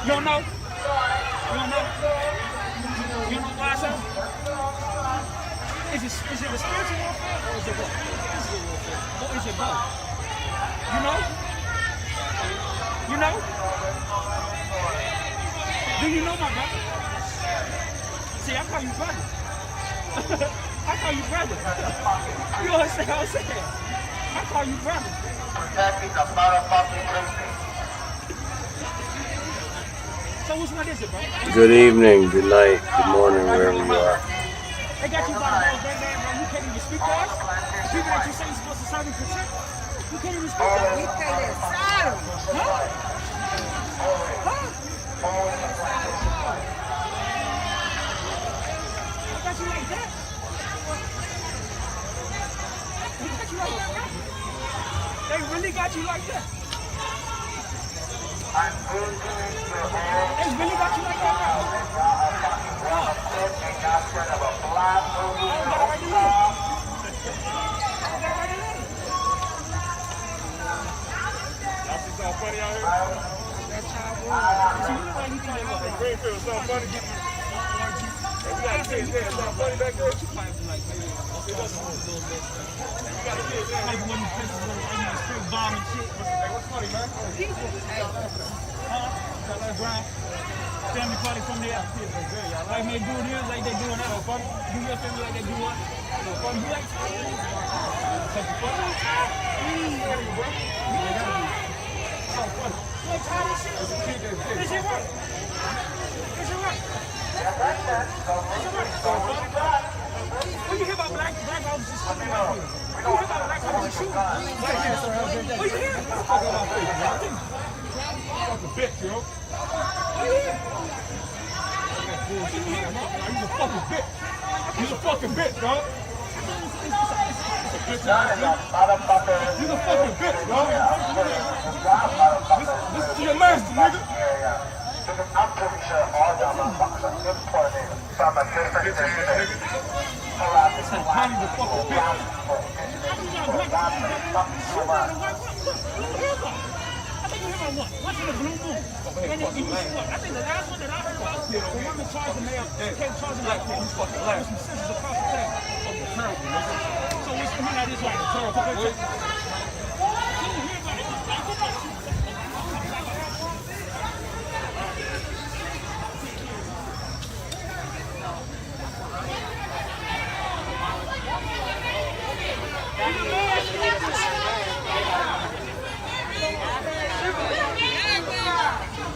don't know? You don't know? You don't know why, sir? Is it a spiritual warfare or is it what? Or is it both? You know? You know? Do you know my brother? See, I call you brother. I call you brother. You understand what I'm saying? I call you brother. So which one is it, bro? Good evening, good night, good morning, wherever you are. They got you by the nose, bro, you can't even speak to us. The people that you say you're supposed to serve and protect, you can't even speak to us. We pay that salary. Huh? I got you like that. They got you like that, right? They really got you like that. They really got you like that, right? Family party from there. Like they doing here, like they doing that. Do your family like they do what? You like take the fun. Is it right? Is it right? When you hear about black officers coming out here, when you hear about black officers shooting, what you hear? Fucking bitch, yo. What you hear? What you hear? You's a fucking bitch. You's a fucking bitch, dog. You's a fucking bitch, dog. Listen to your master, nigga. I'm pretty sure all y'all motherfuckers are imported from a different district. I think you heard about what? What's in the blue moon? And then I think the last one that I heard about, the woman charged the mayor, came charging like that. There's some sisters across the town. So what's the that is like? Terrible.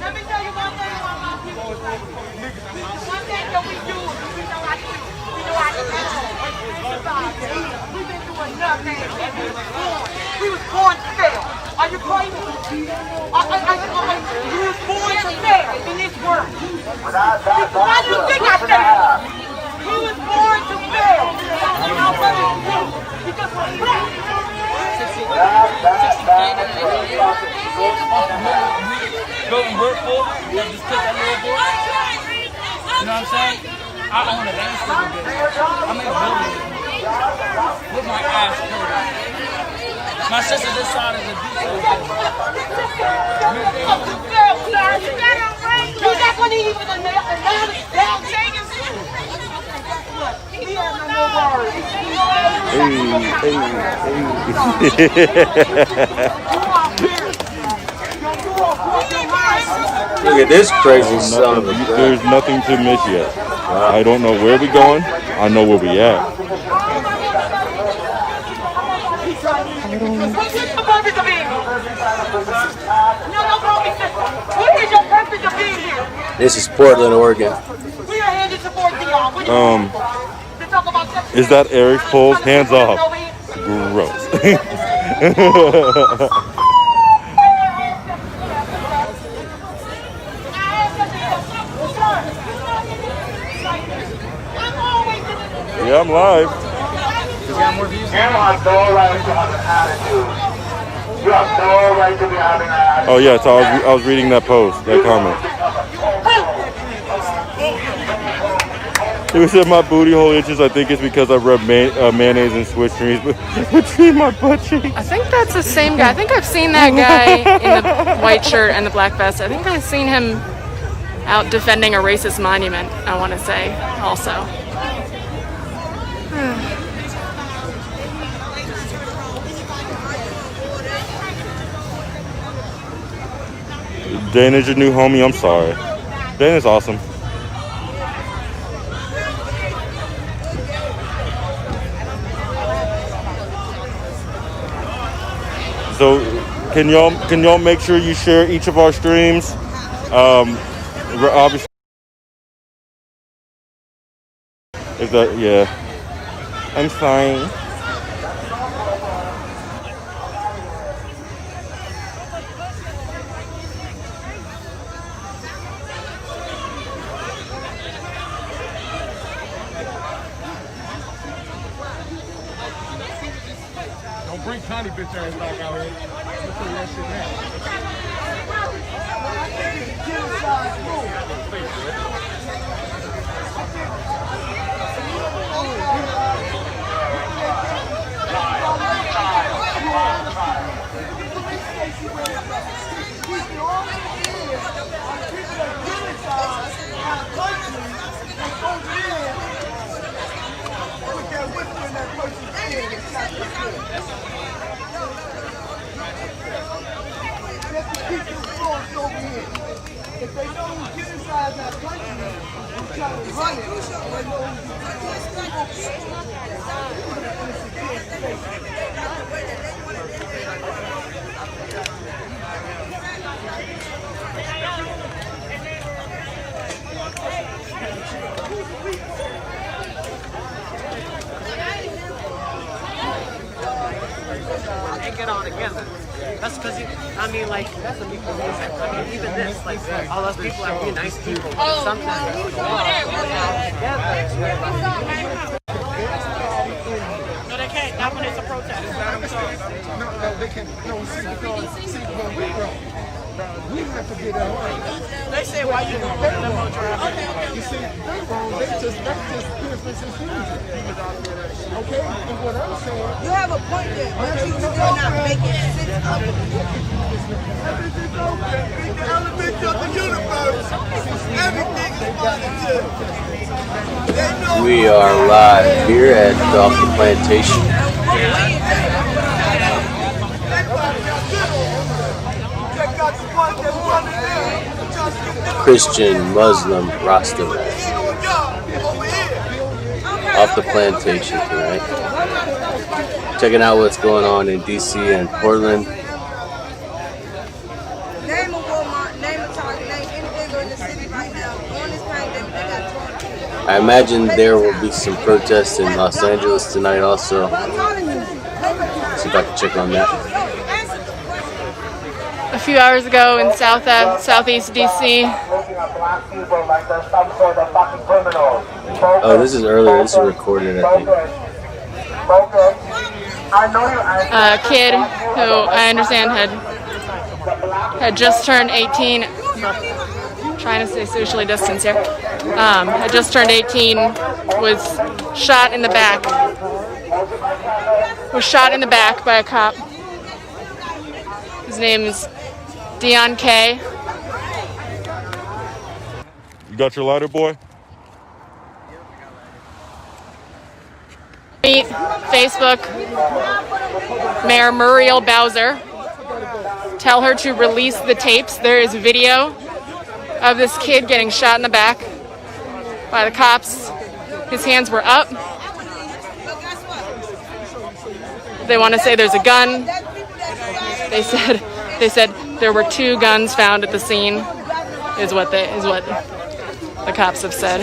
Let me tell you one thing about my people. One thing that we do is we know how to we've been doing nothing. We was born to fail. Are you crazy? You was born to fail in this world. Why do you think I failed? We was born to fail. Because we're black. Go and work for it, you just put that little boy. You know what I'm saying? I own a landscaping business. I'm in a building with my ass covered out. My sister this side is a detail business. You're not going to even announce that. He has no more words. Look at this crazy son of a bitch. There's nothing to miss yet. I don't know where we're going. I know where we at. What's the purpose of being here? No, what is your purpose of being here? This is Portland, Oregon. We are here to support y'all. To talk about sex. Is that Eric's pulls? Hands off. Gross. Yeah, I'm live. You have no right to have an attitude. You have no right to be having an attitude. Oh yeah, so I was reading that post, that comment. It said my booty hole itches. I think it's because I rubbed mayonnaise and Swiss cheese between my butt cheeks. I think that's the same guy. I think I've seen that guy in the white shirt and the black vest. I think I've seen him out defending a racist monument, I want to say, also. Dana's your new homie. I'm sorry. Dana's awesome. So can y'all make sure you share each of our streams? Obviously, is that yeah? I'm fine. Don't bring Connie bitch ass back out here. Let's tell you that shit If they don't get inside that country, I'm trying to run and get on together. That's because, I mean, like, that's what people do. I mean, even this, like, all those people are being nice people. Sometimes they No, they can't. Not when it's a protest. No, they can't. No, see, when we grow, we have to get out. They say, why you going to let them on traffic? You see, they wrong. That's just business as usual. Okay? And what I'm saying, You have a point there, but you still not making sense of it. Everything's okay. It's the elements of the universe. Everything is positive. We are live here at Off the Plantation. Christian, Muslim, Rastaman. Off the Plantation tonight. Checking out what's going on in DC and Portland. Name a Walmart, name a Target, name anything in the city right now. On this pandemic, they got torn. I imagine there will be some protests in Los Angeles tonight also. See if I can check on that. A few hours ago in southeast DC. Oh, this is earlier. This is recorded, I think. A kid who I understand had just turned 18. Trying to stay socially distanced here. Had just turned 18. Was shot in the back. Was shot in the back by a cop. His name is Dion K. You got your lighter, boy? Facebook, Mayor Muriel Bowser. Tell her to release the tapes. There is video of this kid getting shot in the back by the cops. His hands were up. They want to say there's a gun. They said there were 2 guns found at the scene. Is what the cops have said.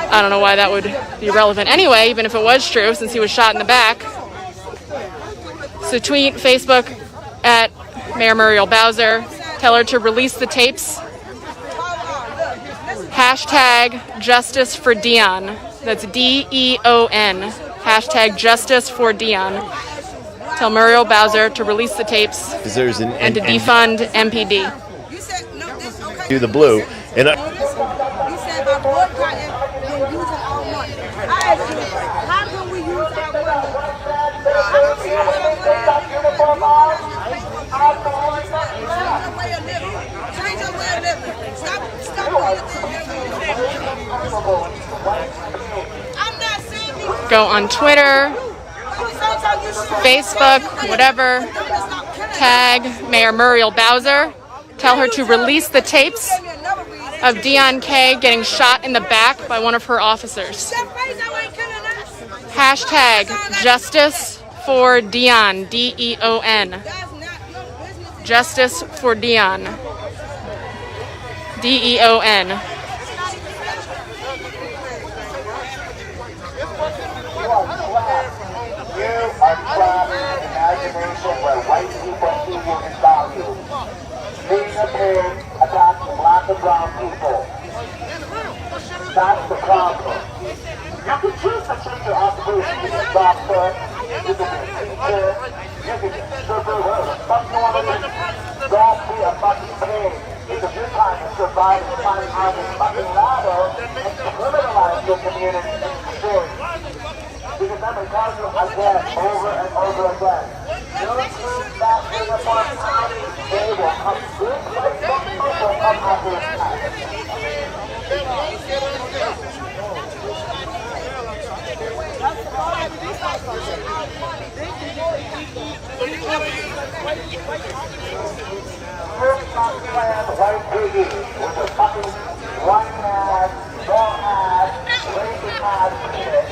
I don't know why that would be relevant anyway, even if it was true, since he was shot in the back. So tweet Facebook at Mayor Muriel Bowser. Tell her to release the tapes. Hashtag Justice for Dion. That's DEON. Hashtag Justice for Dion. Tell Muriel Bowser to release the tapes and to defund MPD. Do the blue. And You said about boycotting and using our money. I asked you, how can we use our money? How can we use our money? Go on Twitter, Facebook, whatever. Tag Mayor Muriel Bowser. Tell her to release the tapes of Dion K getting shot in the back by one of her officers. Hashtag Justice for Dion, D-E-O-N. Justice for Dion, D-E-O-N. You are trapped in an imagination where white people see you as value. Being a pig attacks black and brown people. That's the problem. You can choose to change your occupation to be a doctor, you can be a teacher, you can be a stripper, whatever the fuck you want to do. Don't be a fucking pig. Because you're trying to survive and climb on this fucking ladder and criminalize your community and destroy it. Because I'm going to tell you again, over and over again, your true back uniform county, they will come good like fucking will come after this time. White piggy with a fucking running ass, ball ass, racing ass penis.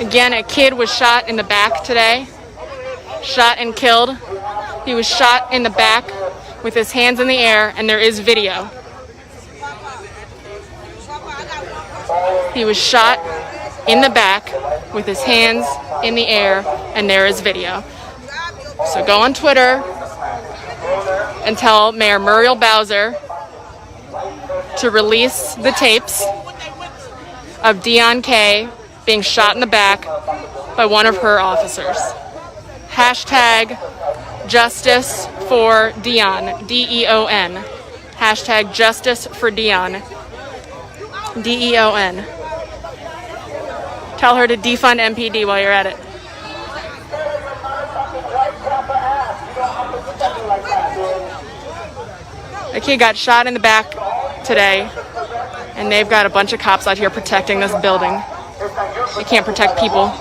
Again, a kid was shot in the back today. Shot and killed. He was shot in the back with his hands in the air, and there is video. He was shot in the back with his hands in the air, and there is video. So go on Twitter and tell Mayor Muriel Bowser to release the tapes of Dion K being shot in the back by one of her officers. Hashtag Justice for Dion, D-E-O-N. Hashtag Justice for Dion, D-E-O-N. Tell her to defund MPD while you're at it. A kid got shot in the back today, and they've got a bunch of cops out here protecting this building. They can't protect people.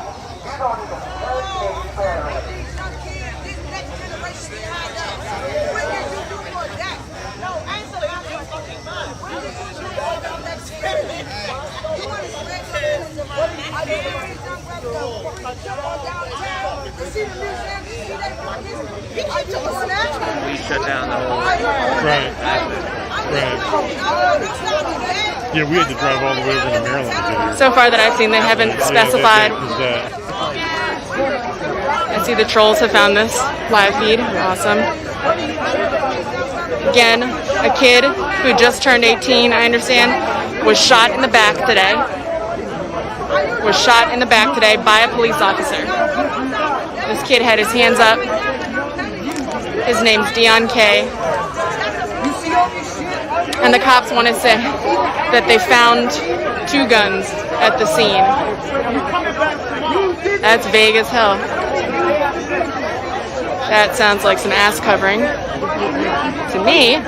We shut down the whole. Right. Yeah, we had to drive all the way over to Maryland to get here. So far that I've seen, they haven't specified. I see the trolls have found this live feed. Awesome. Again, a kid who just turned 18, I understand, was shot in the back today. Was shot in the back today by a police officer. This kid had his hands up. His name's Dion K. And the cops want to say that they found 2 guns at the scene. That's vague as hell. That sounds like some ass covering to me.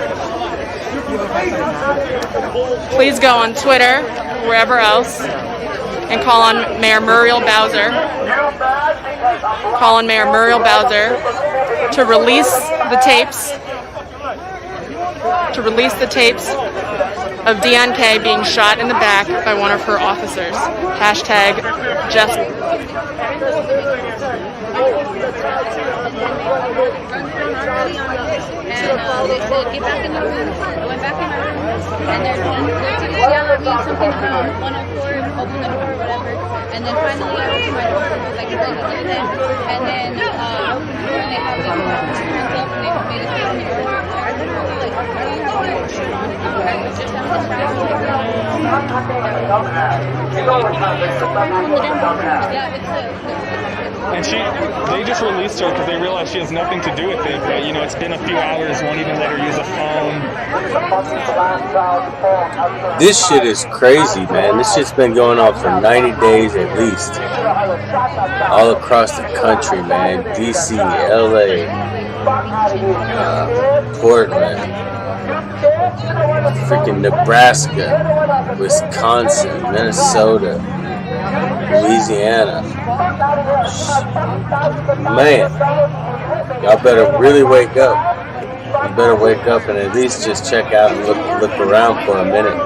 Please go on Twitter, wherever else, and call on Mayor Muriel Bowser. Call on Mayor Muriel Bowser to release the tapes. To release the tapes of Dion K being shot in the back by one of her officers. Hashtag justice. And they said, get back in the room. I went back in my room, and they're yelling at me something from 104, open the door or whatever. And then finally I opened my door, like it doesn't do that. And then they have the hands up, and they made a statement. And they just released her because they realized she has nothing to do with it. But, you know, it's been a few hours, won't even let her use a phone. This shit is crazy, man. This shit's been going on for 90 days at least. All across the country, man. DC, LA, Portland. freaking Nebraska, Wisconsin, Minnesota, Louisiana. Man, y'all better really wake up. You better wake up and at least just check out and look around for a minute.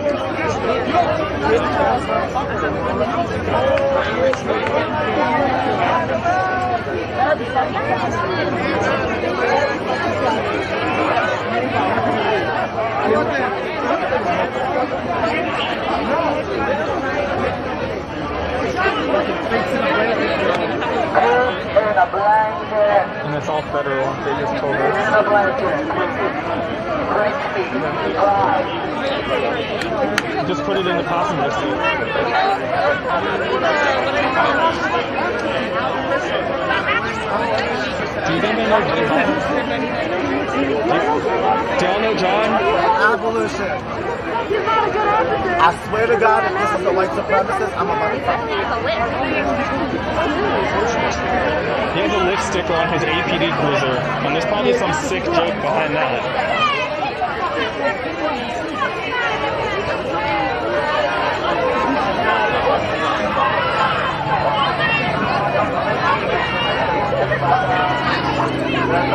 And it's all federal. They just told us. Just put it in the passenger seat. Do you think they know John? Do y'all know John? Abolition. I swear to God, if this is a white supremacist, I'm a motherfucker. He has a lift sticker on his APD cruiser, and there's probably some sick joke behind that.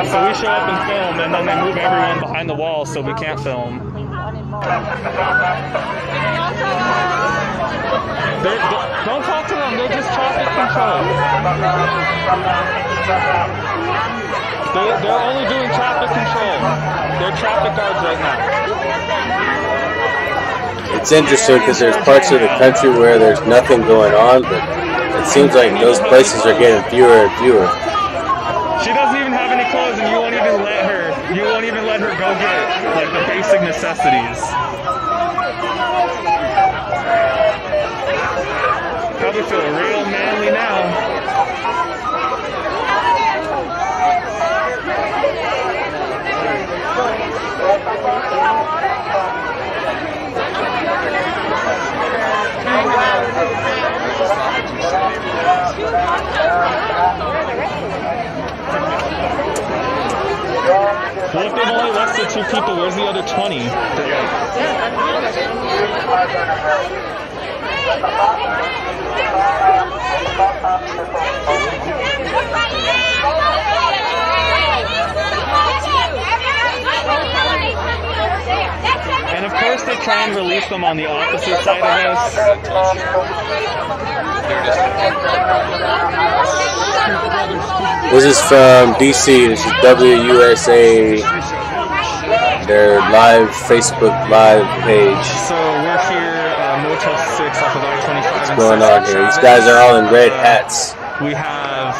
So we show up and film, and then they move everyone behind the wall so we can't film. Don't talk to them, they're just traffic control. They're only doing traffic control. They're traffic guards right now. It's interesting because there's parts of the country where there's nothing going on, but it seems like those places are getting fewer and fewer. She doesn't even have any clothes, and you won't even let her go get like the basic necessities. Probably feel real manly now. Well, if they've only arrested 2 people, where's the other 20? And of course they try and release them on the opposite side of this. This is from DC. This is WUSA, their live Facebook live page. So we're here, Motel 6 off of I-25. What's going on here? These guys are all in red hats. We have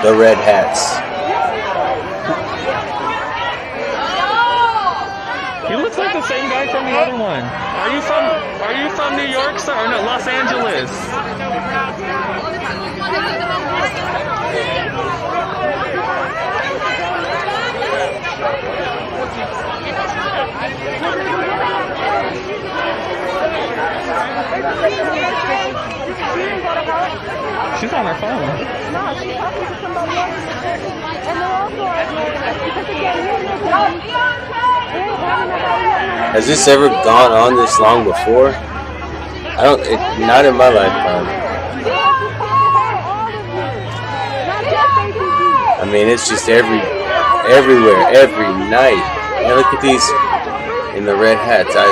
the red hats. He looks like the same guy from the other one. Are you from New York, sir? Or no, Los Angeles? She's on her phone. No, she's talking to somebody else. And they're also Has this ever gone on this long before? Not in my lifetime. I mean, it's just everywhere, every night. And look at these in the red hats. I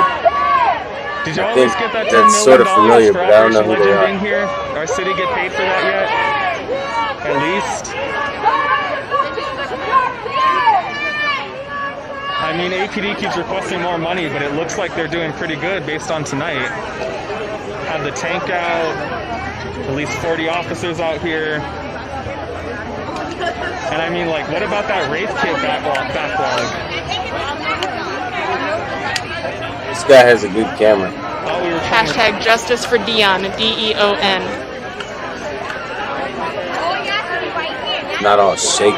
think that's sort of familiar, but I don't know who they are. Here? Our city get paid for that yet? At least? I mean, APD keeps requesting more money, but it looks like they're doing pretty good based on tonight. Have the tank out, at least 40 officers out here. And I mean, like, what about that race kit backlog? This guy has a good camera. Hashtag justice for Dion, D-E-O-N. Not all shaky.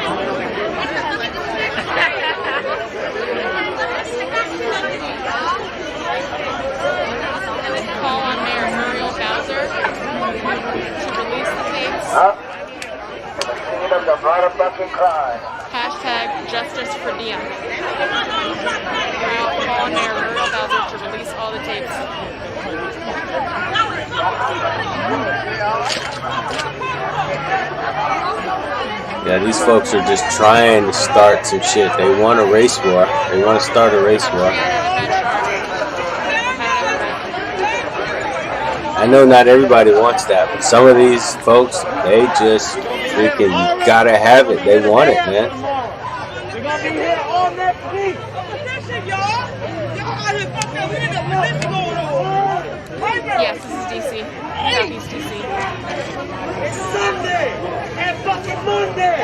Call on Mayor Muriel Bowser to release the tapes. Hashtag justice for Dion. Call on Yeah, these folks are just trying to start some shit. They want a race war. They want to start a race war. I know not everybody wants that, but some of these folks, they just freaking gotta have it. They want it, man. They're gonna be here all next week. Listen, y'all. Y'all out here fucking with the police going on. Yes, this is DC. Southeast DC. It's Sunday and fucking Monday.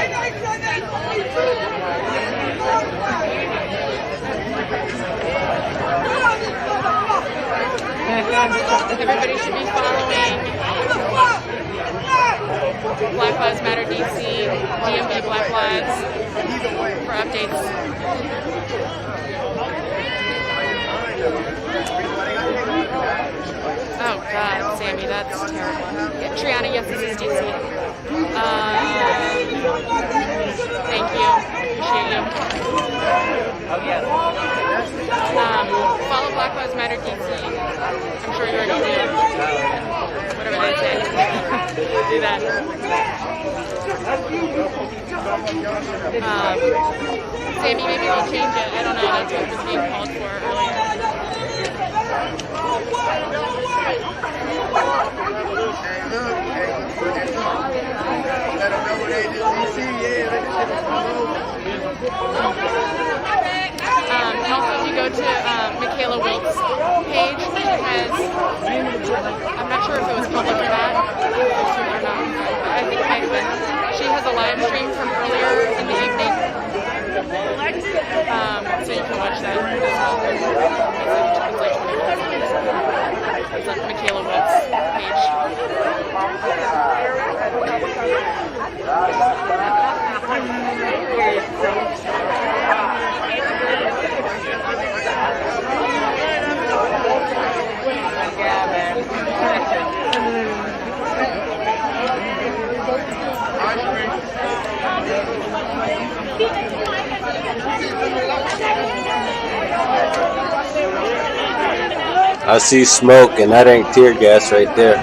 Everybody should be following Black Lives Matter DC, DMV Black Lives for updates. Oh God, Sammy, that's terrible. Yeah, Triana, yes, this is DC. Thank you, appreciate you. Follow Black Lives Matter DC. I'm sure you already do. Whatever they say. Do that. Sammy, maybe they'll change it. I don't know. That's what was being called for earlier. Also, if you go to Michaela Wilkes' page, she has, I'm not sure if it was public or not, I think it might have been. She has a live stream from earlier in the evening, so you can watch that as well. It's like 20 minutes. It's on Michaela Wilkes' page. I see smoke, and that ain't tear gas right there.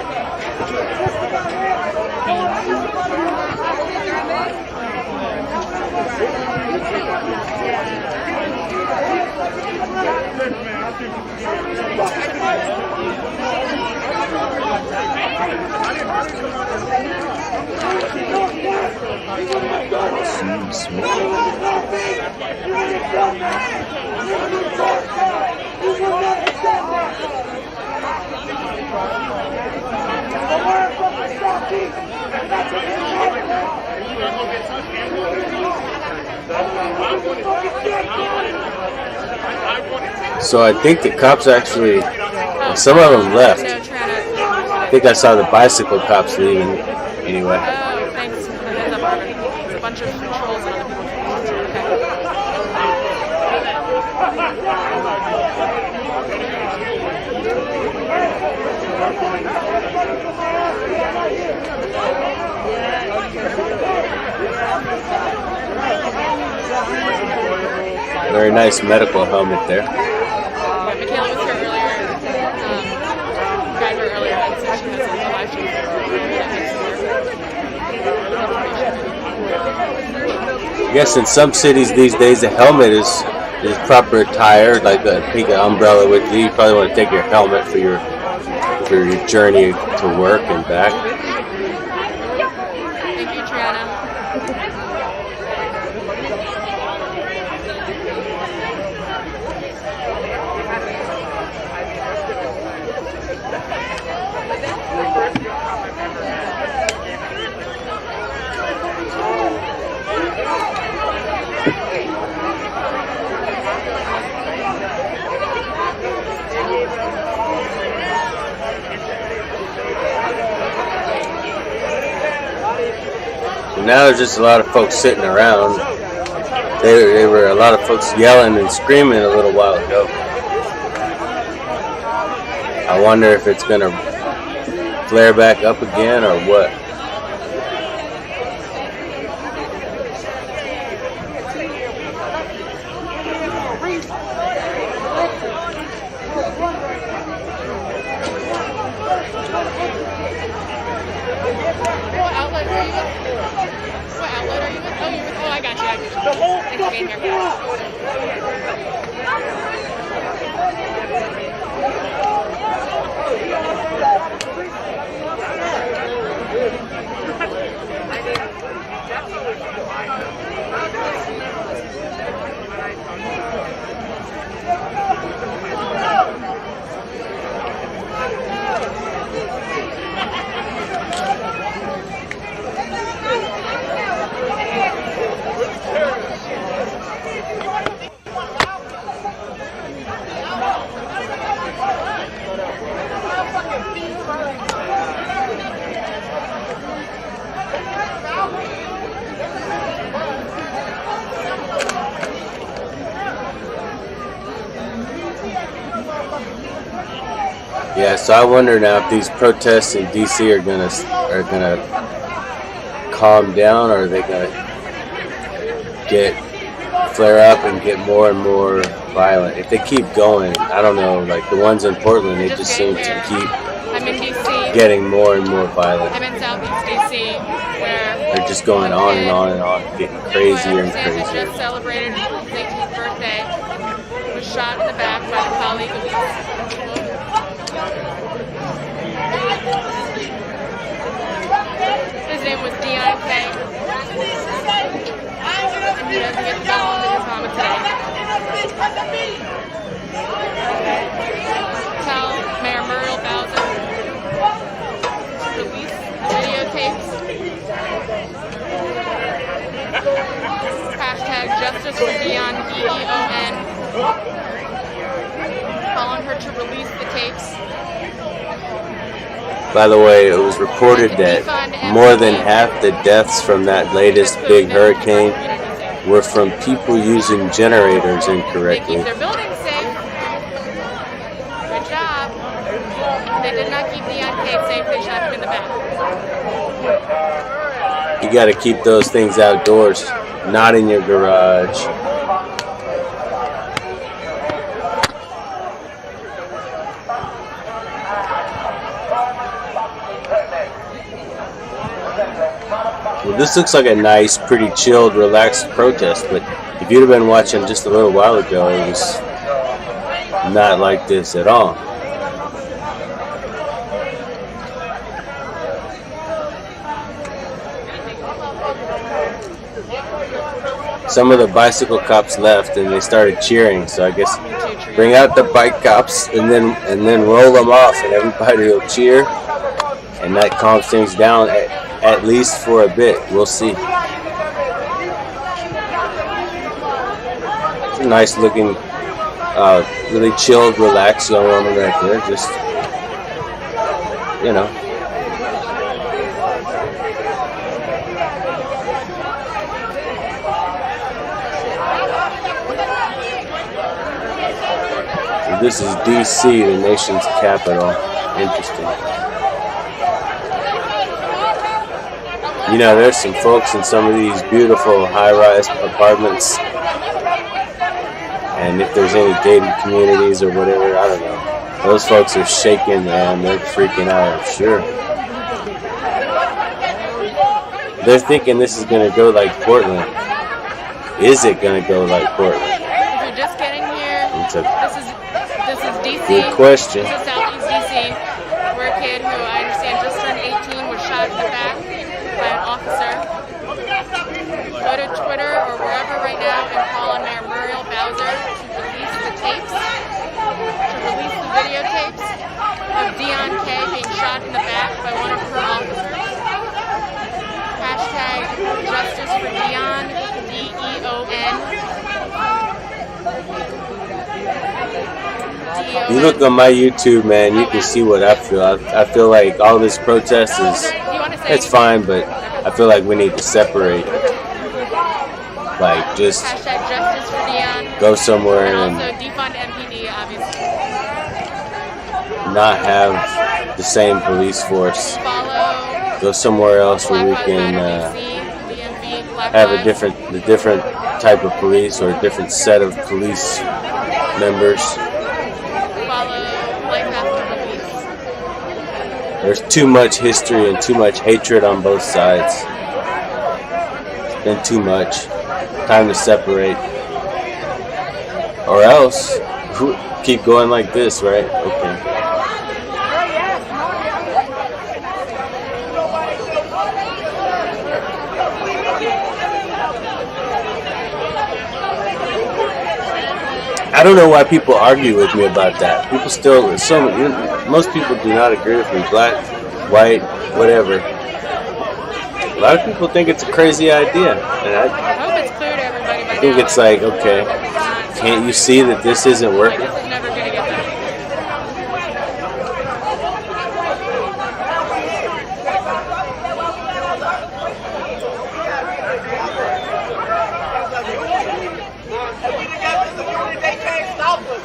So I think the cops actually, some of them left. I think I saw the bicycle cops leaving anyway. Oh, thanks for the heads up, Marvin. It's a bunch of trolls and other people from Monster. Very nice medical helmet there. Yeah, Michaela was here earlier. Got her earlier, and so she has a live stream. I guess in some cities these days a helmet is proper attire, like take an umbrella with you. You probably want to take your helmet for your journey to work and back. Thank you, Triana. Now there's just a lot of folks sitting around. There were a lot of folks yelling and screaming a little while ago. I wonder if it's gonna flare back up again or what. What outlet are you with? Yeah, so I wonder now if these protests in DC are gonna calm down, or are they gonna flare up and get more and more violent? If they keep going, I don't know. Like the ones in Portland, they just seem to keep I'm in DC. getting more and more violent. I'm in Southeast DC, where They're just going on and on and on, getting crazier and Santa crazier. just celebrated his 18th birthday. Was shot in the back by a colleague of his. His name was Dion K. And he doesn't get to go home to his mama today. Tell Mayor Muriel Bowser to release videotapes. Hashtag justice for Dion, D-E-O-N. Calling her to release the tapes. By the way, it was reported that more than half the deaths from that latest big hurricane were from people using generators incorrectly. They keep their buildings safe. Good job. They did not keep Dion K safe. They shot him in the back. You got to keep those things outdoors, not in your garage. Well, this looks like a nice, pretty chilled, relaxed protest, but if you'd have been watching just a little while ago, it was not like this at all. Some of the bicycle cops left and they started cheering, so I guess bring out the bike cops and then roll them off and everybody will cheer, and that calms things down at least for a bit. We'll see. It's a nice looking, really chilled, relaxed young woman right there, just, you know. This is DC, the nation's capital. Interesting. You know, there's some folks in some of these beautiful high-rise apartments, and if there's any gated communities or whatever, I don't know. Those folks are shaking, man. They're freaking out, I'm sure. They're thinking this is going to go like Portland. Is it going to go like Portland? If you're just getting here, this is DC. Good question. This is Southeast DC, where a kid who I understand just turned 18 was shot in the back by an officer. Go to Twitter or wherever right now and call on Mayor Muriel Bowser to release the tapes, to release the videotapes of Dion K being shot in the back by one of her officers. Hashtag justice for Dion, D-E-O-N. You look on my YouTube, man, you can see what I feel. I feel like all this protest is, it's fine, but I feel like we need to separate. Like, just Hashtag justice for Dion. go somewhere and also defund MPD, obviously. not have the same police force. Go somewhere else where we can have a different type of police or a different set of police members. There's too much history and too much hatred on both sides. It's been too much. Time to separate. Or else, keep going like this, right? Okay. I don't know why people argue with me about that. People still, most people do not agree with me. Black, white, whatever. A lot of people think it's a crazy idea, and I hope it's clear to everybody. I think it's like, okay, can't you see that this isn't working? This is never going to get better. They can't stop us.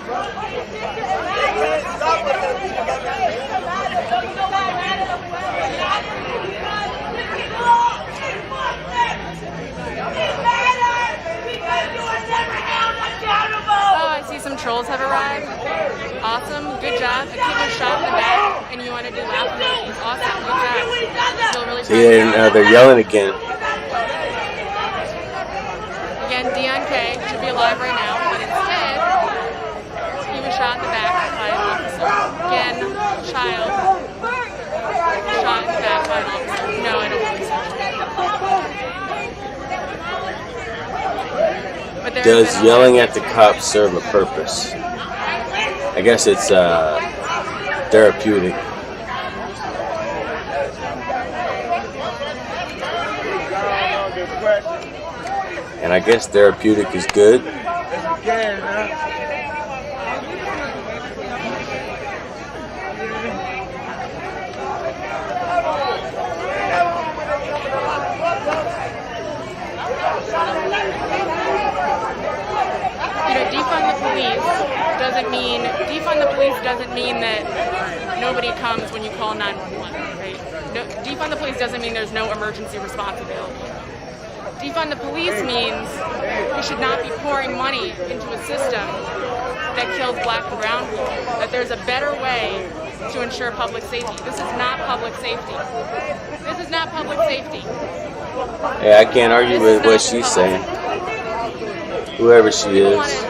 patrols have arrived. Awesome, good job. A kid was shot in the back, and you want to do laugh emojis. Awesome, good job. Feel really See, they're yelling again. Again, Dion K should be alive right now, but instead, he was shot in the back by an officer. Again, child shot in the back by an officer. No, I don't believe so. But Does yelling at the cops serve a purpose? I guess it's therapeutic. And I guess therapeutic is good. Doesn't mean that nobody comes when you call 911, right? No, defund the police doesn't mean there's no emergency response available. Defund the police means we should not be pouring money into a system that kills black and brown people, that there's a better way to ensure public safety. This is not public safety. This is not public safety. Yeah, I can't argue with what she's saying. Whoever she is.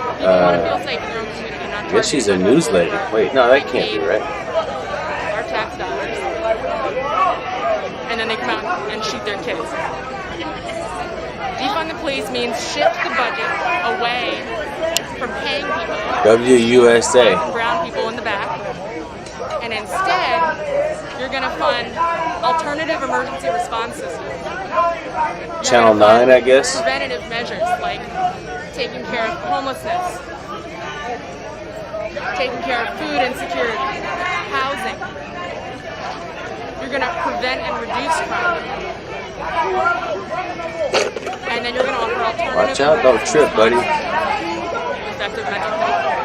I guess she's a news lady. Wait, no, that can't be right. Our tax dollars. And then they come out and shoot their kids. Defund the police means shift the budget away from paying people. WUSA. Brown people in the back. And instead, you're going to fund alternative emergency response systems. Channel 9, I guess. Preventative measures like taking care of homelessness, taking care of food insecurity, housing. You're going to prevent and reduce crime. And then you're going to offer alternative. Watch out, don't trip, buddy. Effective mental health.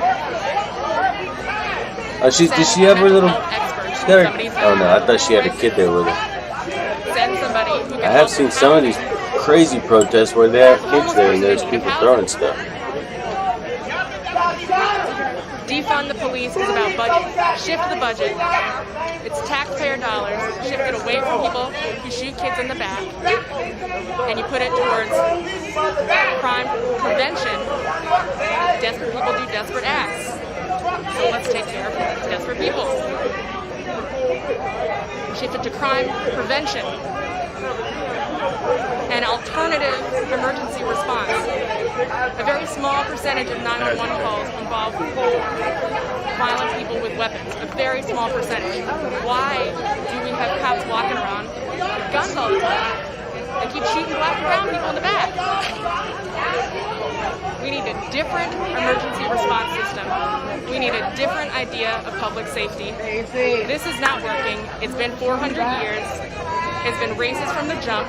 Oh, did she have her little... She got her, oh no, I thought she had a kid there with her. Send somebody who can I have seen some of these crazy protests where they have kids there and there's people throwing stuff. Defund the police is about budget. Shift the budget. It's taxpayer dollars. Shift it away from people who shoot kids in the back. And you put it towards crime prevention. Desperate people do desperate acts. So let's take care of desperate people. Shift it to crime prevention. And alternative emergency response. A very small percentage of 911 calls involve violent people with weapons. A very small percentage. Why do we have cops walking around with guns all the time? They keep shooting black and brown people in the back. We need a different emergency response system. We need a different idea of public safety. This is not working. It's been 400 years. It's been racist from the jump.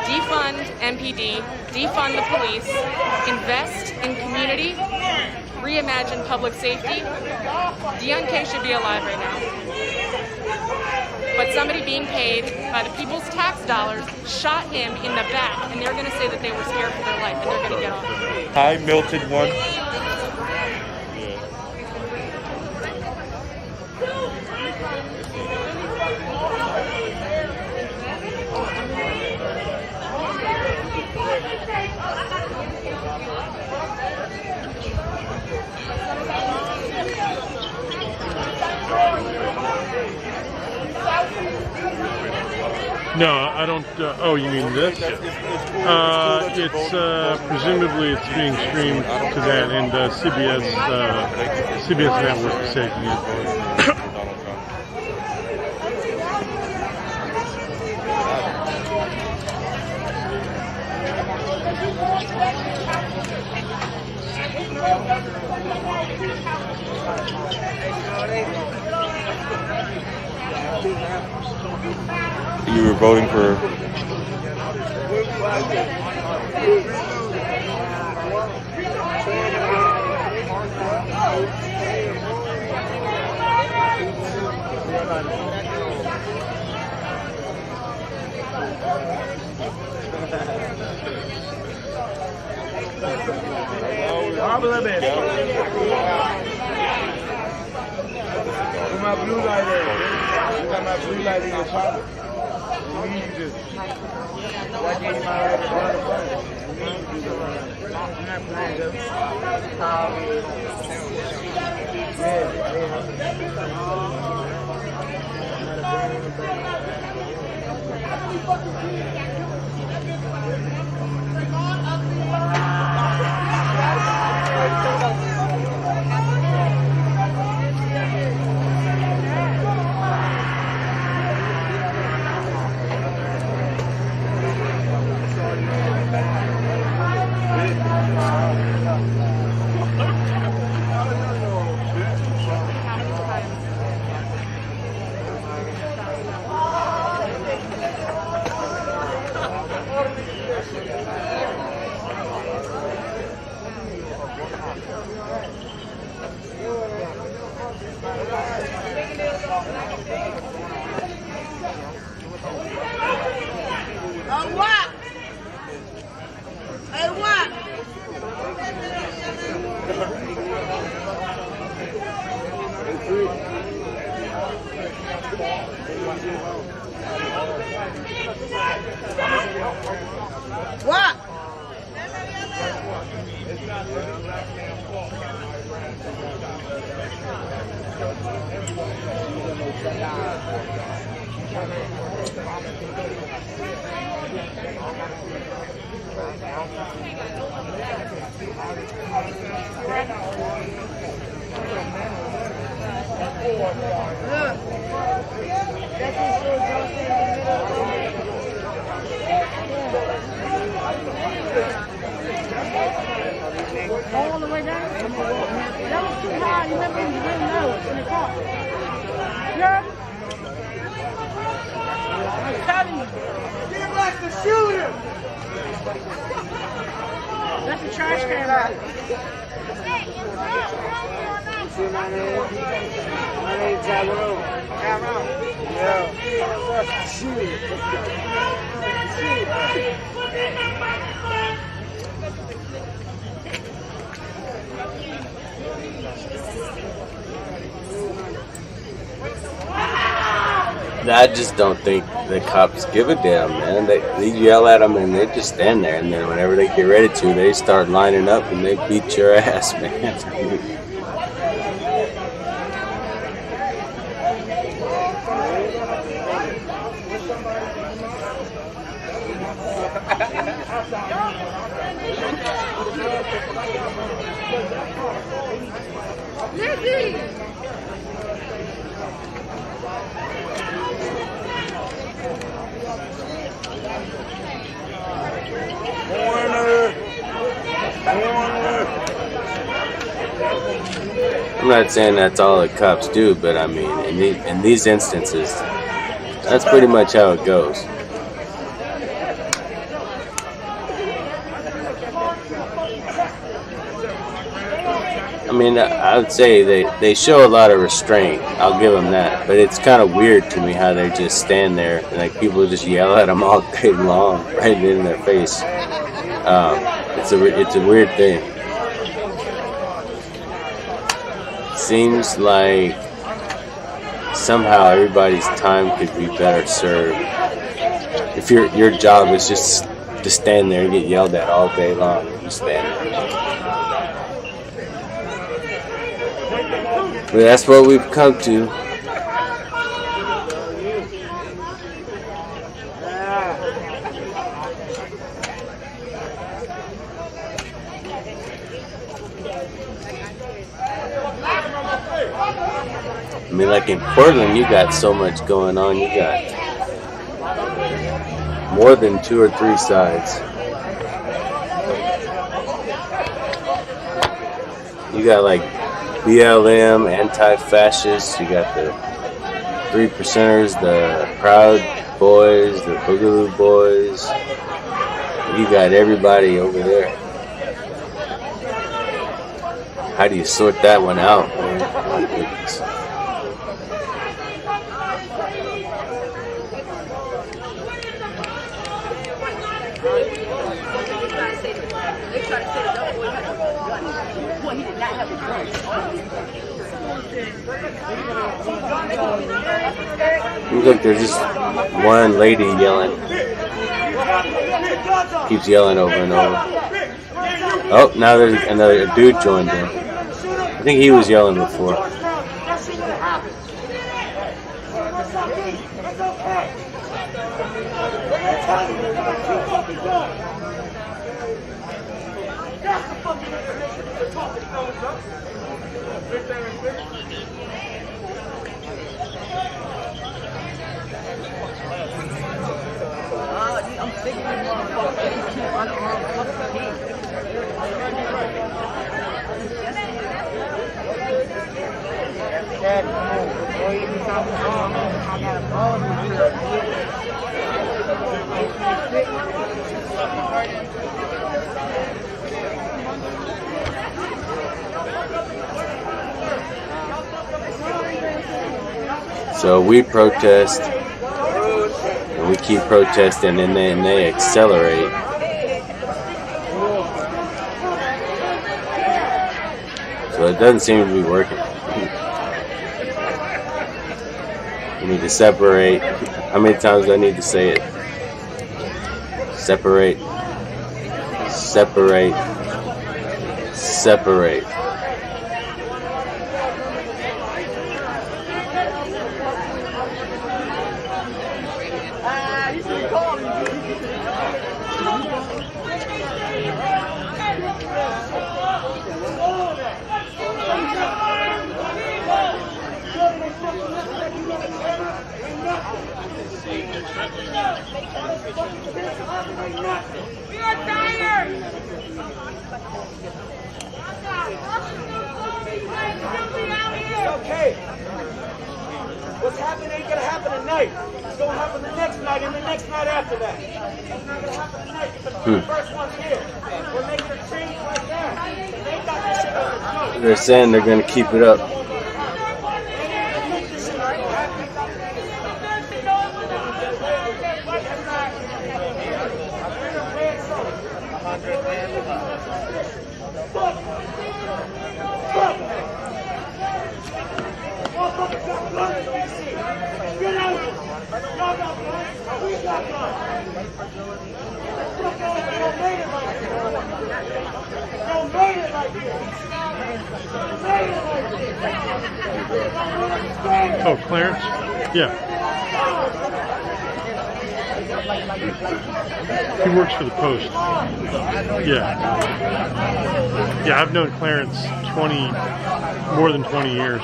Defund MPD, defund the police, invest in community, reimagine public safety. Dion K should be alive right now. But somebody being paid by the people's tax dollars shot him in the back, and they're going to say that they were scared for their life, and they're going to get off. Hi, Milton one. No, I don't. Oh, you mean this? Presumably it's being streamed to that, and CBS Network is taking it. You were voting for... Bob a little bit. Put my blue light in. You got my blue light in your pocket. You need to do. I gave you my other I'm not playing though. What? All the way down? That was too high. You never even didn't know it's in the car. Yeah? I'm telling you. Get like the shooter. That's a trash can right See my name? My name's Tyrone. Yeah. That's the I just don't think the cops give a damn, man. They yell at them and they just stand there, and then whenever they get ready to, they start lining up and they beat your ass, man. I'm not saying that's all the cops do, but I mean, in these instances, that's pretty much how it goes. I mean, I would say they show a lot of restraint. I'll give them that. But it's kind of weird to me how they just stand there and like people just yell at them all day long, right in their face. It's a weird thing. Seems like somehow everybody's time could be better served if your job is just to stand there and get yelled at all day long. You stand there. But that's what we've come to. I mean, like in Portland, you got so much going on. You got more than 2 or 3 sides. You got like BLM, anti-fascists. You got the 3%ers, the Proud Boys, the Boogaloo Boys. You got everybody over there. How do you sort that one out, man? My goodness. Look, there's just one lady yelling. Keeps yelling over and over. Oh, now there's another dude joined in. I think he was yelling before. So we protest, and we keep protesting, and then they accelerate. So it doesn't seem to be working. We need to separate. How many times do I need to say it? Separate. Separate. Separate. We are tired! Okay. What's happening ain't gonna happen tonight. It's gonna happen the next night and the next night after that. It's not gonna happen tonight because we're the first ones here. We're making a change right now. They got this shit under control. They're saying they're going to keep it up. Oh, Clarence? Yeah. He works for the Post. Yeah. Yeah, I've known Clarence more than 20 years.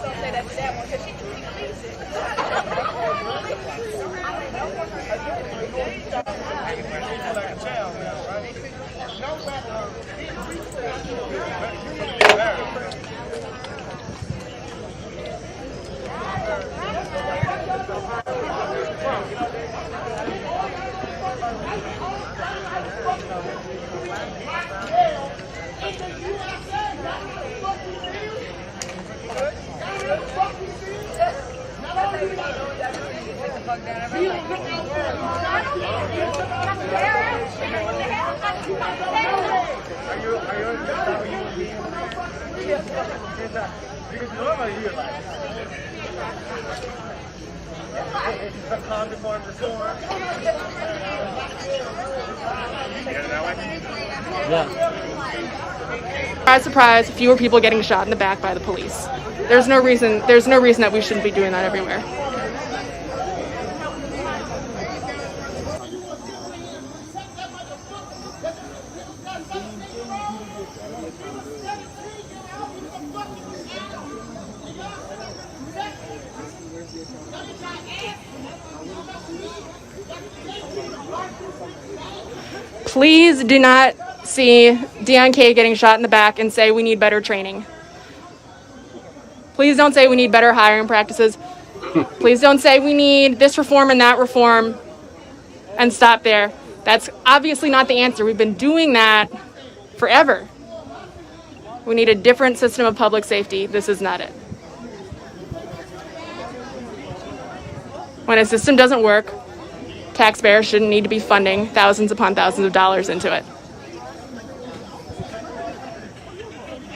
don't say that to that one because she truly believes it. Surprise, surprise, fewer people getting shot in the back by the police. There's no reason that we shouldn't be doing that everywhere. Please do not see Deon K getting shot in the back and say we need better training. Please don't say we need better hiring practices. Please don't say we need this reform and that reform and stop there. That's obviously not the answer. We've been doing that forever. We need a different system of public safety. This is not it. When a system doesn't work, taxpayers shouldn't need to be funding thousands upon thousands of dollars into it.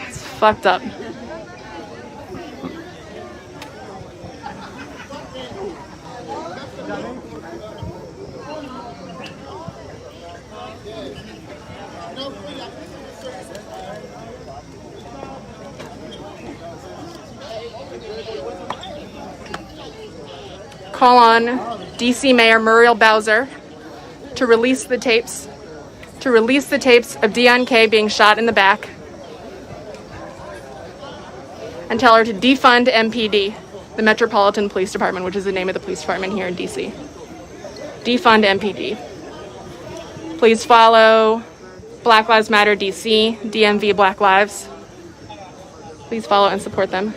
It's fucked up. Call on DC Mayor Muriel Bowser to release the tapes of Deon K being shot in the back and tell her to defund MPD, the Metropolitan Police Department, which is the name of the police department here in DC. Defund MPD. Please follow Black Lives Matter DC, DMV Black Lives. Please follow and support them.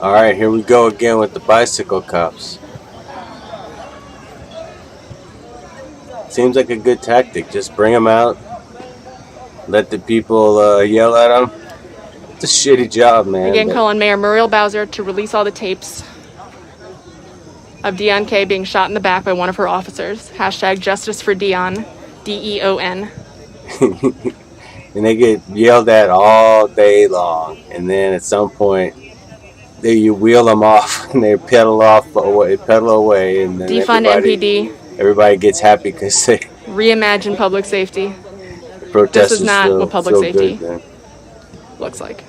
All right, here we go again with the bicycle cops. Seems like a good tactic. Just bring them out. Let the people yell at them. It's a shitty job, man. Again, call on Mayor Muriel Bowser to release all the tapes of Deon K being shot in the back by one of her officers. Hashtag justice for Deon, DEON. And they get yelled at all day long. And then at some point, you wheel them off and they pedal away, and then defund MPD. Everybody gets happy because they reimagine public safety. This is not what public safety looks like.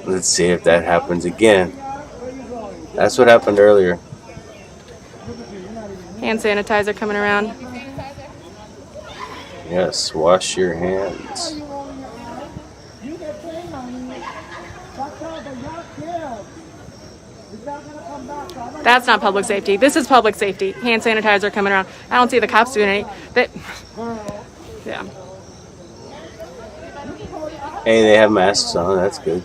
Let's see if that happens again. That's what happened earlier. Hand sanitizer coming around. Yes, wash your hands. That's not public safety. This is public safety. Hand sanitizer coming around. I don't see the cops doing any. Yeah. Hey, they have masks on. That's good.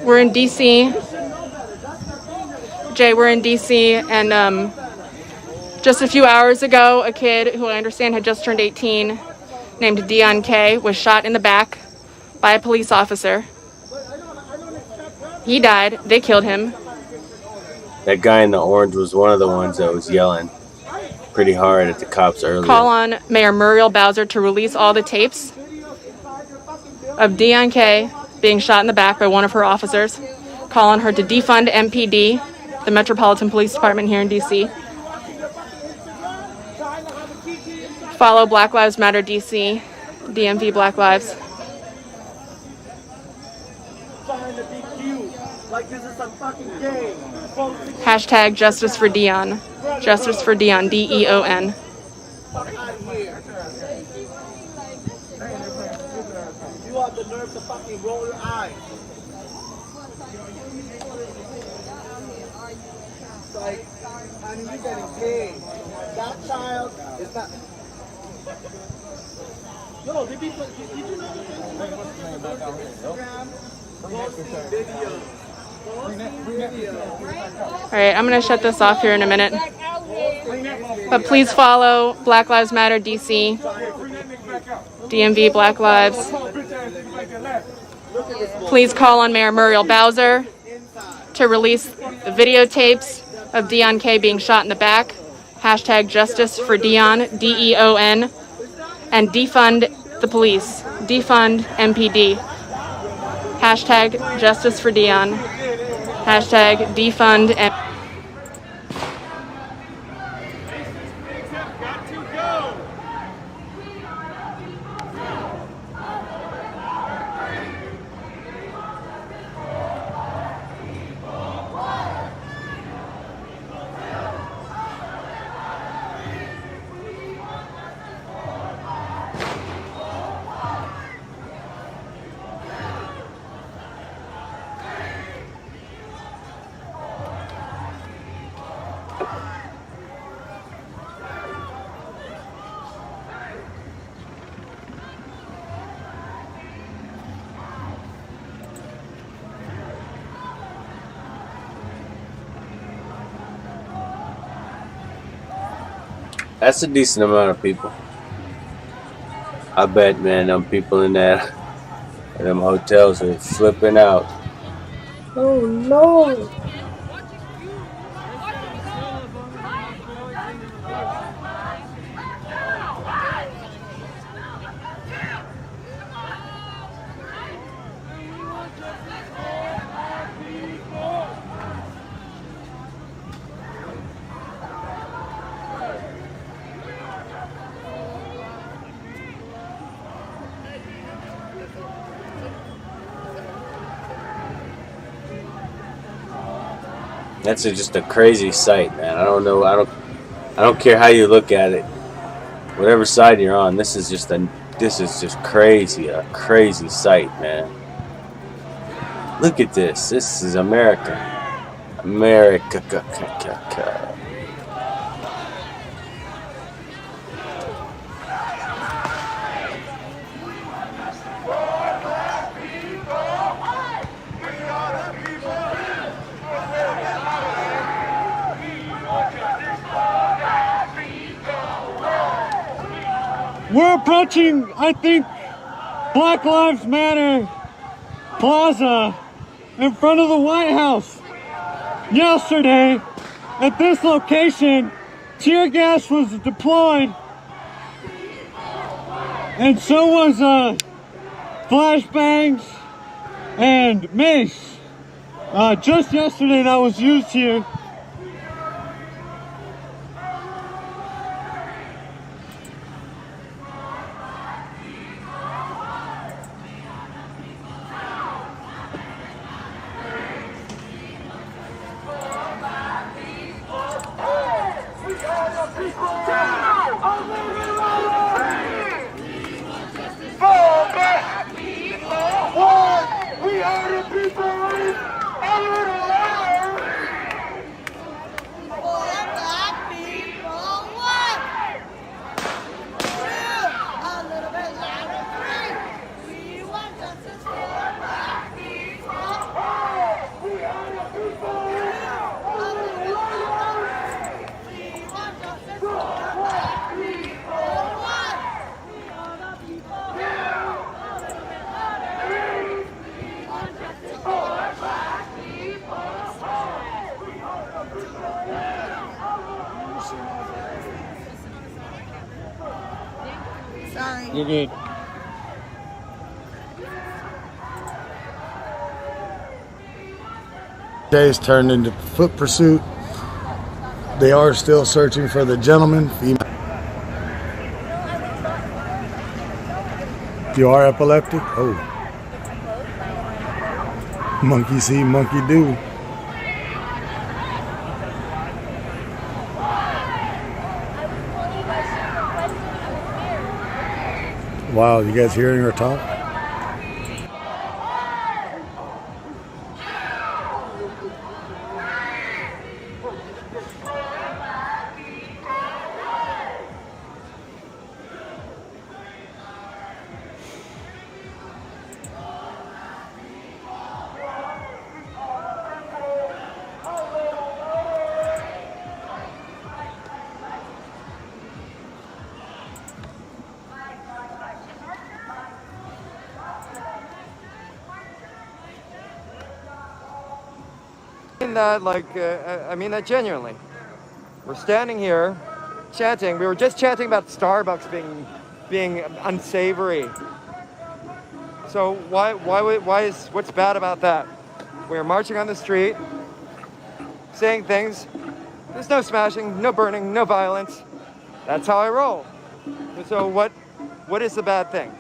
We're in DC. Jay, we're in DC, and just a few hours ago, a kid who I understand had just turned 18, named Deon K, was shot in the back by a police officer. He died. They killed him. That guy in the orange was one of the ones that was yelling pretty hard at the cops earlier. Call on Mayor Muriel Bowser to release all the tapes of Deon K being shot in the back by one of her officers. Call on her to defund MPD the Metropolitan Police Department here in DC. Follow Black Lives Matter DC, DMV Black Lives. Hashtag Justice for Dion. Justice for Dion, D-E-O-N. You have the nerve to fucking roll your eyes. It's like, I mean, you're getting paid. That child is not. Yo, did you know Instagram posting videos? Alright, I'm going to shut this off here in a minute. But please follow Black Lives Matter DC, DMV Black Lives. Please call on Mayor Muriel Bowser to release the videotapes of Dion K being shot in the back. Hashtag Justice for Dion, D-E-O-N. And defund the police. Defund MPD. Hashtag Justice for Dion. Hashtag defund MPD. That's a decent amount of people. I bet, man, them people in them hotels are flipping out. Oh no! That's just a crazy sight, man. I don't know. I don't care how you look at it. Whatever side you're on, this is just crazy. A crazy sight, man. Look at this. This is America. America. We're approaching, I think, Black Lives Matter Plaza in front of the White House. Yesterday, at this location, tear gas was deployed, and so was flashbangs and mace. Just yesterday, that was used here. Sorry. You're good. Days turned into foot pursuit. They are still searching for the gentleman. You are epileptic? Oh. Monkey see, monkey do. Wow, you guys hearing her talk? I mean that genuinely. We're standing here chanting. We were just chanting about Starbucks being unsavory. So what's bad about that? We're marching on the street, saying things. There's no smashing, no burning, no violence. That's how I roll. So what is the bad thing?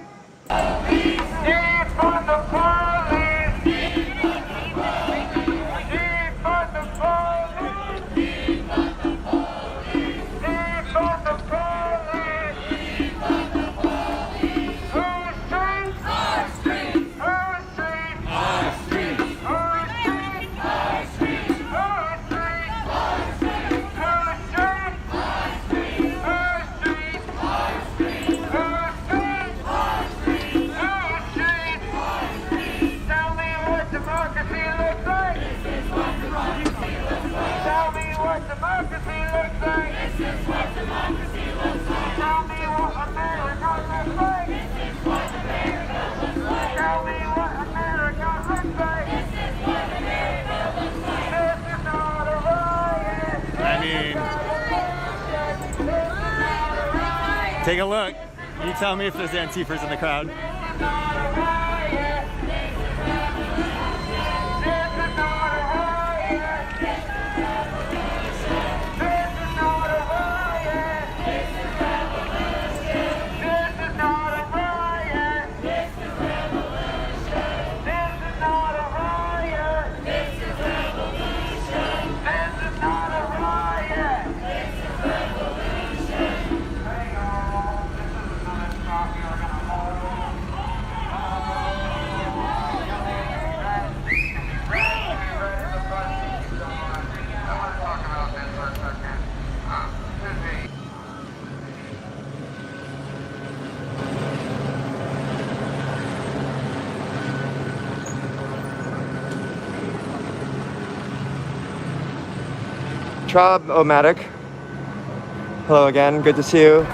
Take a look. You tell me if there's Antifas in the crowd. Traub-O-Matic. Hello again, good to see you.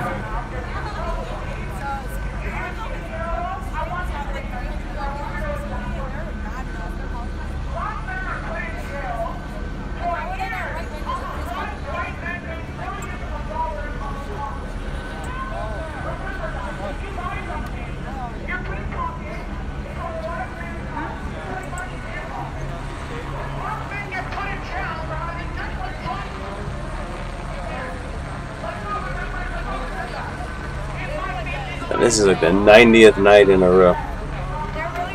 This is like the 90th night in a row.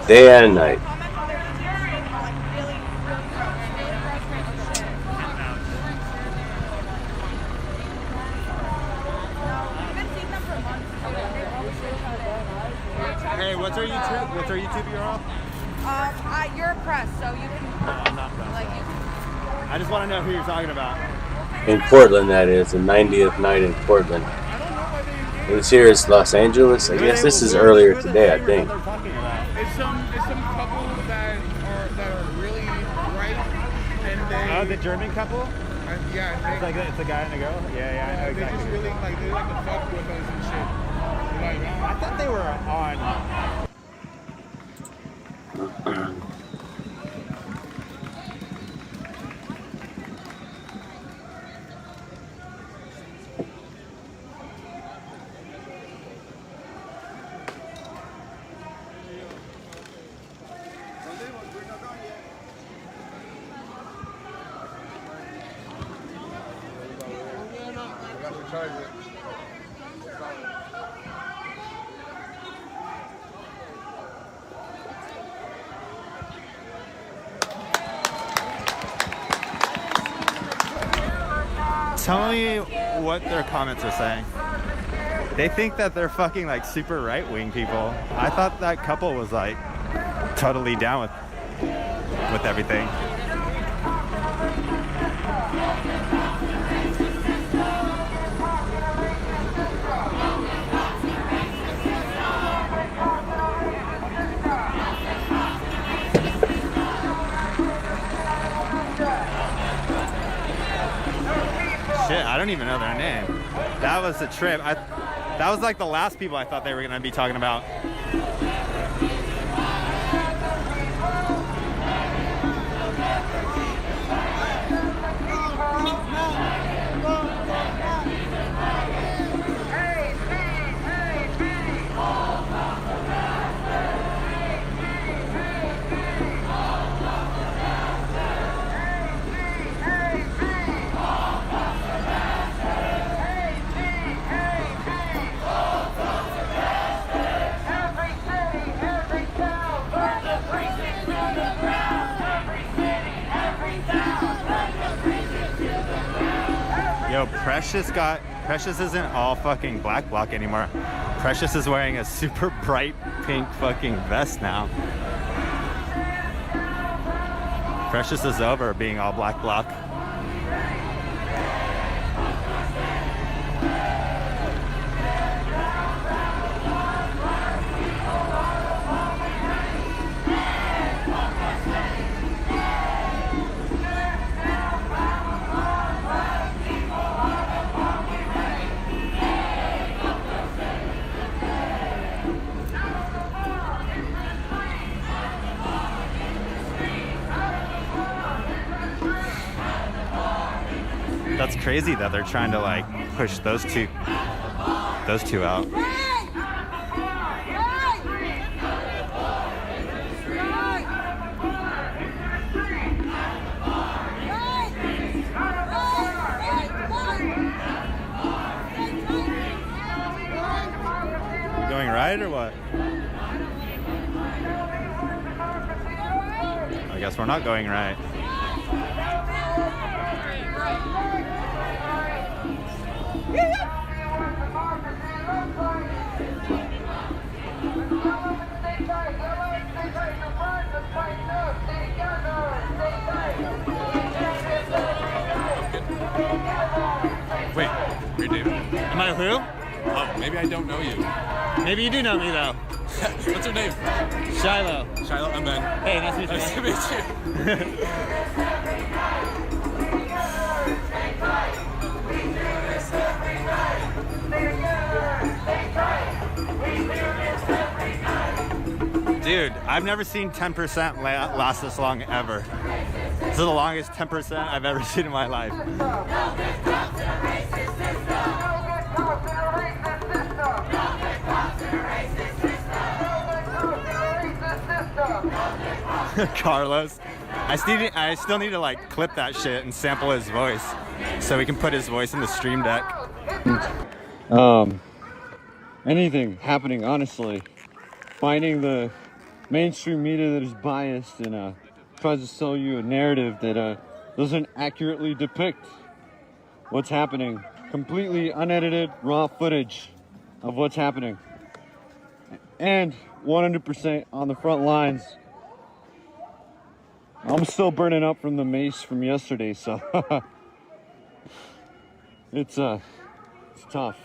Day and night. Hey, what's our YouTube URL? You're a press, so you can. No, I'm not press. I just want to know who you're talking about. In Portland, that is. The 90th night in Portland. This here is Los Angeles. I guess this is earlier today, I think. It's some couple that are really bright, and they. Oh, the German couple? Yeah, it's a guy and a girl. Yeah, I know exactly. They just really they like to fuck with us and shit. I thought they were on. charge it. Tell me what their comments are saying. They think that they're fucking like super right-wing people. I thought that couple was like totally down with everything. Shit, I don't even know their name. That was a trip. That was like the last people I thought they were gonna be talking about. Yo, Precious isn't all fucking black bloc anymore. Precious is wearing a super bright pink fucking vest now. Precious is over being all black bloc. That's crazy that they're trying to like push those two out. Going right or what? I guess we're not going right. Wait, you're David? Am I who? Oh, maybe I don't know you. Maybe you do know me though. What's your name? Shiloh. Shiloh, I'm Ben. Hey, nice to meet you. Nice to meet you. Dude, I've never seen 10% last this long ever. This is the longest 10% I've ever seen in my life. Carlos. I still need to like clip that shit and sample his voice so we can put his voice in the stream deck. Anything happening, honestly. Finding the mainstream media that is biased and tries to sell you a narrative that doesn't accurately depict what's happening. Completely unedited, raw footage of what's happening. And 100% on the front lines. I'm still burning up from the mace from yesterday, so it's tough.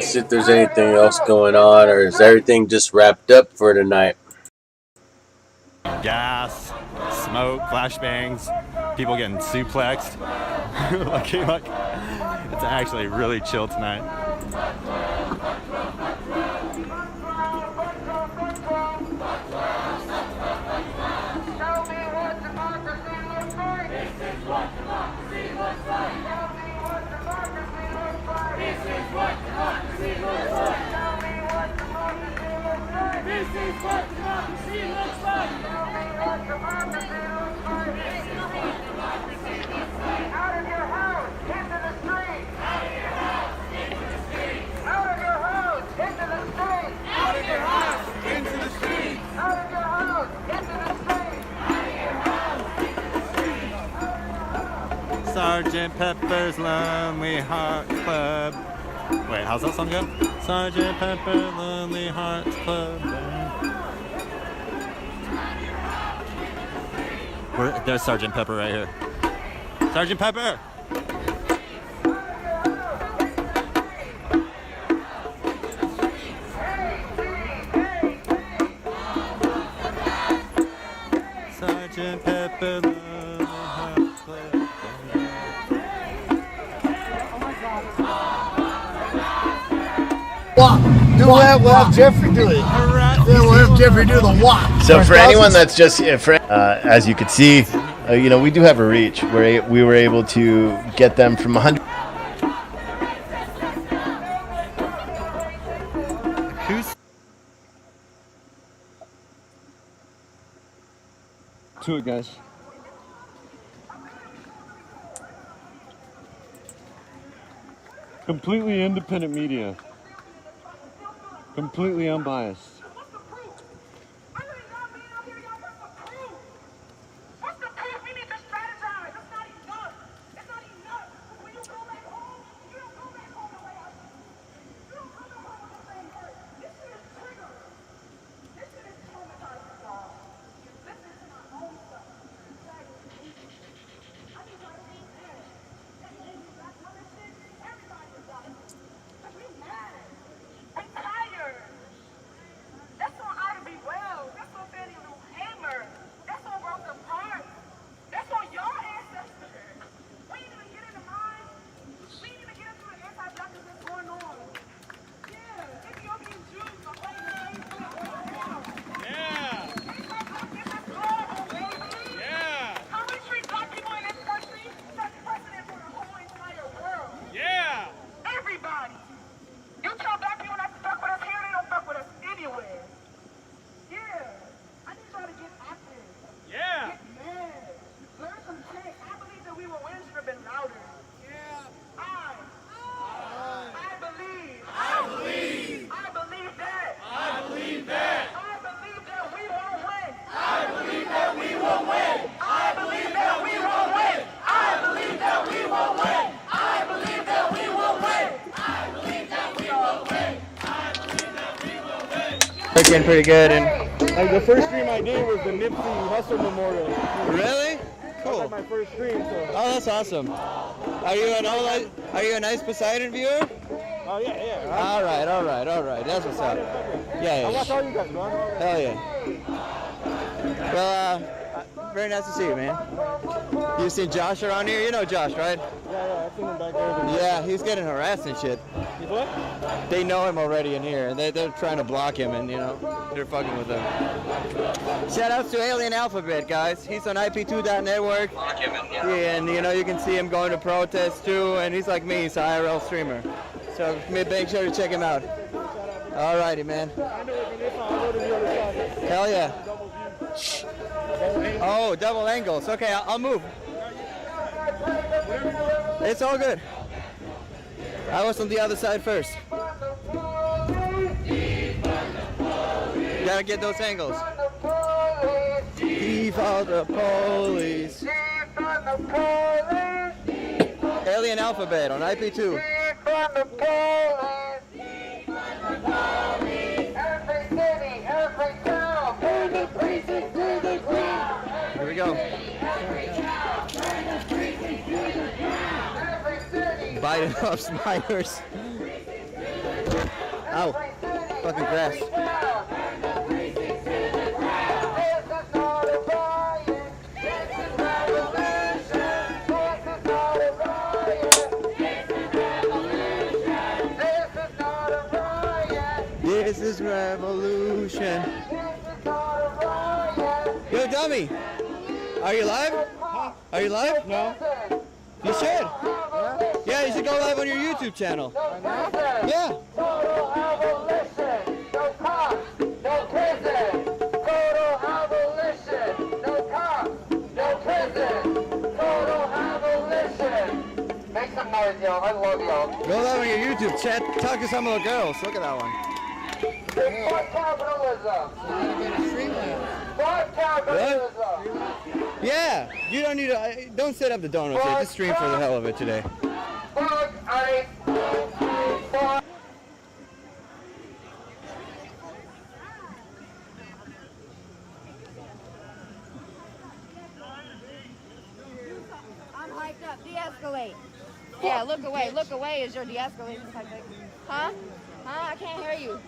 see if there's anything else going on, or is everything just wrapped up for tonight? Gas, smoke, flashbangs, people getting suplexed. Looking like it's actually really chill tonight. Sergeant Pepper's Lonely Hearts Club. Wait, how's that song go? Sergeant Pepper, Lonely Hearts Club. There's Sergeant Pepper right here. Sergeant Pepper! Sergeant Pepper, Lonely Hearts Club. We'll have Jeffrey do it. Yeah, we'll have Jeffrey do the walk. So for anyone that's just, as you can see, you know, we do have a reach. We were able to get them from 100. To it, guys. Completely independent media. Completely unbiased. Looking pretty good, and like the first stream I did was the Nipsey Hussle Memorial. Really? Cool. That was my first stream. So. Oh, that's awesome. Are you a nice Poseidon viewer? Oh yeah. All right. That's what's up. Yeah. I watch all you guys, bro. Hell yeah. Well, very nice to see you, man. You seen Josh around here? You know Josh, right? Yeah, I've seen him back there. Yeah, he's getting harassed and shit. He's what? They know him already in here, and they're trying to block him, and you know, they're fucking with him. Shout outs to Alien Alphabet, guys. He's on IP2.network. And you know, you can see him going to protests too, and he's like me, he's an IRL streamer. So make sure to check him out. Alrighty, man. Hell yeah. Oh, double angles. Okay, I'll move. It's all good. I was on the other side first. Gotta get those angles. Defund the police. Alien Alphabet on IP2. Here we go. Biden loves minors. Ow. Fucking grass. This is revolution. Yo, dummy. Are you live? Are you live? No. You should. Yeah, you should go live on your YouTube channel. Yeah. Total abolition. No cops, no prison. Total abolition. No cops, no prison. Total abolition. Make some noise, y'all. I love y'all. Go live on your YouTube chat. Talk to some of the girls. Look at that one. Fuck capitalism. Fuck capitalism. Yeah. You don't need to. Don't set up the donuts. Just stream for the hell of it today. Fuck ICE. Fuck. I'm hyped up. De-escalate. Yeah, look away. Look away is your de-escalation tactic. Huh? Huh? I can't hear you.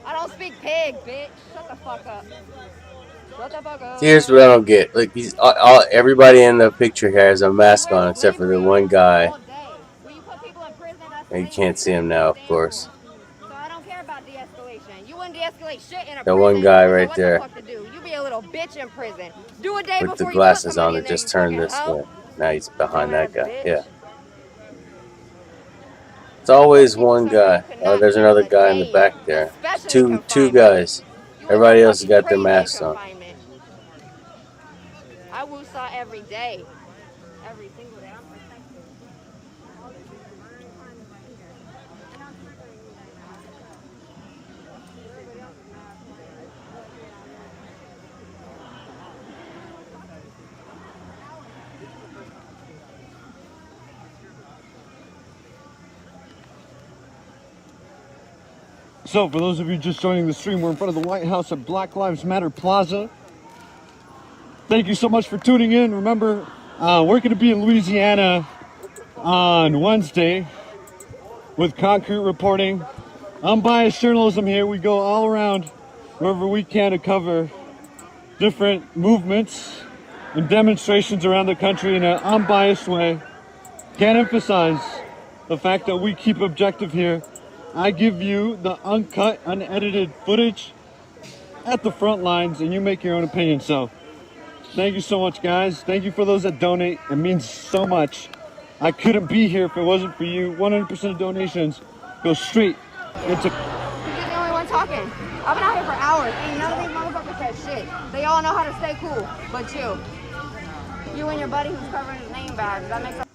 I don't speak pig, bitch. Shut the fuck up. Shut the fuck up. Here's what I don't get. Like these, everybody in the picture here has a mask on except for the one guy. And you can't see him now, of course. So I don't care about de-escalation. You wouldn't de-escalate shit in a The prison. one guy So right what there the fuck to do? You be a little bitch in prison. Do a day with the before glasses you on put that somebody in just there, turned you this fucking way. hoe. Now he's behind that guy. Yeah. It's always one guy. Oh, there's another guy in the back there. Two guys. Everybody else has got their masks on. I woosah every day. Every single day. I'm protected. So, for those of you just joining the stream, we're in front of the White House at Black Lives Matter Plaza. Thank you so much for tuning in. Remember, we're going to be in Louisiana on Wednesday with concrete reporting. Unbiased journalism here. We go all around wherever we can to cover different movements and demonstrations around the country in an unbiased way. Can't emphasize the fact that we keep objective here. I give you the uncut, unedited footage at the front lines, and you make your own opinion. So, thank you so much, guys. Thank you for those that donate. It means so much. I couldn't be here if it wasn't for you. 100% of donations go straight into... You're the only one talking. I've been out here for hours. Ain't none of these motherfuckers said shit. They all know how to stay cool, but you. You and your buddy who's covering his name badge. That makes sense.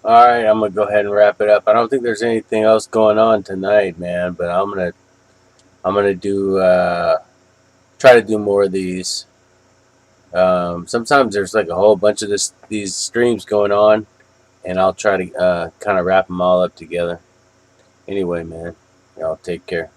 Alright, I'm gonna go ahead and wrap it up. I don't think there's anything else going on tonight, man, but I'm gonna do try to do more of these. Sometimes there's like a whole bunch of these streams going on, and I'll try to kind of wrap them all up together. Anyway, man, y'all take care.